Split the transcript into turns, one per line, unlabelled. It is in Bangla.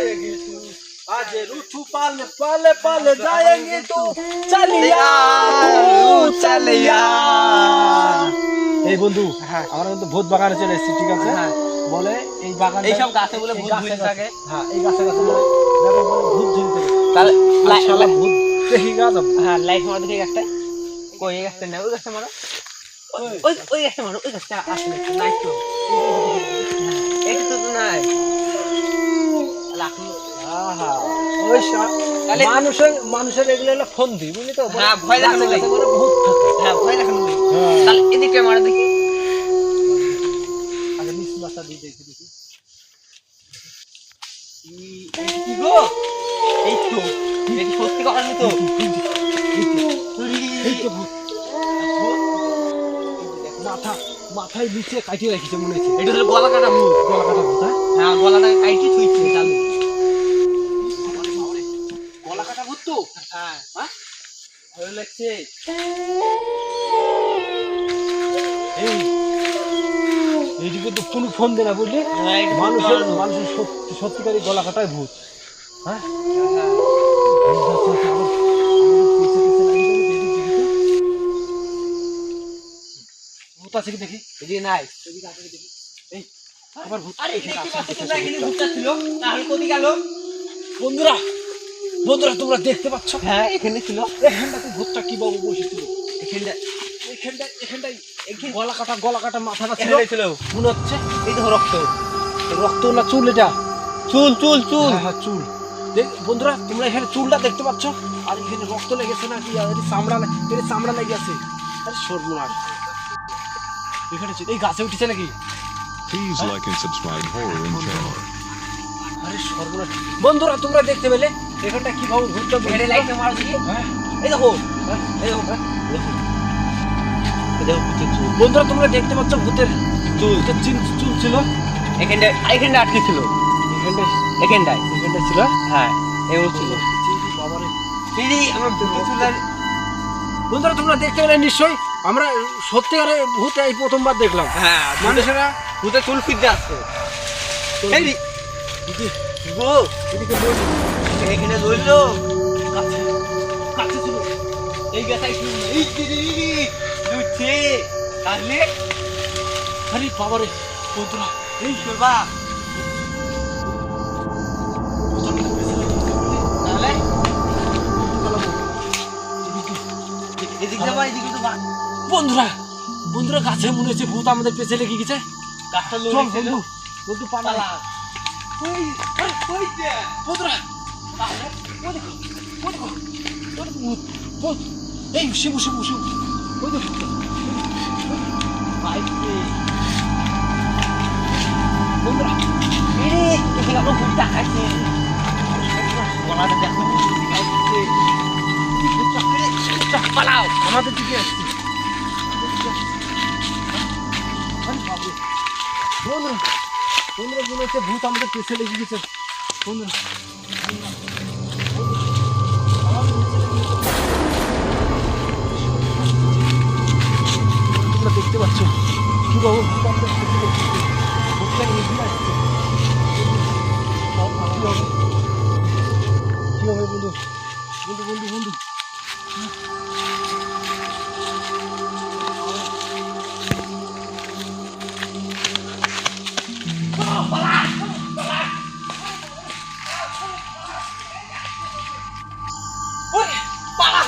जाएगी तू आज रूठू पाले पाले पाले जाएंगे तू चलिया चलिया এই বন্ধু আমরা কিন্তু ভূত বাগানে চলে এসেছি ঠিক আছে বলে এই বাগানে
এই সব গাছে বলে ভূত ঝুলতে থাকে
হ্যাঁ এই গাছে গাছে বলে দেখো ভূত ঝুলতে তাহলে লাইট ভূত দেখি গা দাও
হ্যাঁ লাইট মারো দেখি একটা কই এই গাছটা না ওই গাছটা মারো ওই গাছটা মারো ওই গাছটা আসলে নাই তো এটা তো নাই লাখনি
আহা ওই তাহলে মানুষের এগুলো হলো ফন্দি বুঝলি তো
হ্যাঁ ভয় দেখানো লাগে
বলে ভূত থাকে
হ্যাঁ ভয় দেখানো লাগে তাহলে এদিকে মারো দেখি
আগে নিচ মাথা দিয়ে দেখি
কি গো এই তো এই সত্যি কথা নি তো
এই তো ভূত মাথা মাথায় নিচে কাটিয়ে রাখিছে মনে হচ্ছে
এটা হলো গলা কাটা ভূত হ্যাঁ গলাটা কাটি থুইছে চালু
গলা কাটা ভূত তো
হ্যাঁ হ্যাঁ ভালো লাগছে
এইদিকে তো কোনো ফোন দে না বুঝলি মানুষের সত্যিকারই গলা কাটায় ভূত হ্যাঁ ভূত আছে কি দেখি
এদিকে নাই
এই আবার ভূত
আরে দেখতে পাচ্ছ তোমরা এখানে ভূতটা ছিল তাহলে কোথায় গেল
বন্ধুরা বন্ধুরা তোমরা দেখতে পাচ্ছ
হ্যাঁ এখানে ছিল
এখানটাতে ভূতটা কি বাবু বসেছিল এখানটাই গলা কাটা মাথাটা ছিল মনে হচ্ছে
এই দেখো রক্ত
রক্ত না চুল এটা
চুল চুল চুল
হ্যাঁ চুল বন্ধুরা তোমরা এখানে চুলটা দেখতে পাচ্ছ আর এখানে রক্ত লেগেছে নাকি চামড়া লেগে আছে আরে সর্বনাশ এখানে এই গাছে উঠেছে নাকি
Please like and subscribe Horror and Channel.
আরে সর্বনাশ বন্ধুরা তোমরা দেখতে পেলে এখানটা কিভাবে ভূতটা
এখানে লাইট মারো দেখি
হ্যাঁ
এই দেখো এই দেখো দেখো ভূতের চুল
বন্ধুরা তোমরা দেখতে পাচ্ছ ভূতের চুল ছিল
এখানটা আটকে ছিল এখানটায়
ছিল
হ্যাঁ এমন ছিল
বাবারে
দিদি আমার ভূতের চুলের
বন্ধুরা তোমরা দেখতে পেলে নিশ্চয়ই আমরা সত্যিকারে ভূত এই প্রথমবার দেখলাম
হ্যাঁ
মানুষেরা
ভূতের চুল ফিরতে আসছে এই গো
এদিকে
এখানে ধরলো
কাছে ছিল
এই গাছাই এই দিদি লুচে তাহলে
আরে বাবারে বন্ধুরা
এই করবা তাহলে এদিকে যাবা এদিকে তো
বন্ধুরা বন্ধুরা গাছে মনে হচ্ছে ভূত আমাদের পেছে লেগে গেছে
গাছটা
চল
লড়ছে
বন্ধু বন্ধু পালা
ওই ওই যে
বন্ধুরা
তাহলে
ওই দেখো ভূত ভূত এই শিবু ওই দেখো
বাইকে
বন্ধুরা
এরে এদিকে আমরা ভূতটা খাইছে গলাটা দেখো খাইছে পালাও
আমাদের দিকে আসছে বন্ধুরা মনে হচ্ছে ভূত আমাদের পেছে লেগে গেছে বন্ধুরা তোমরা দেখতে পাচ্ছ কি বাবু ভূত আমাদের পেছে লেগে গেছে ভূতটা এগিয়ে আসছে কি হবে বন্ধু
পালা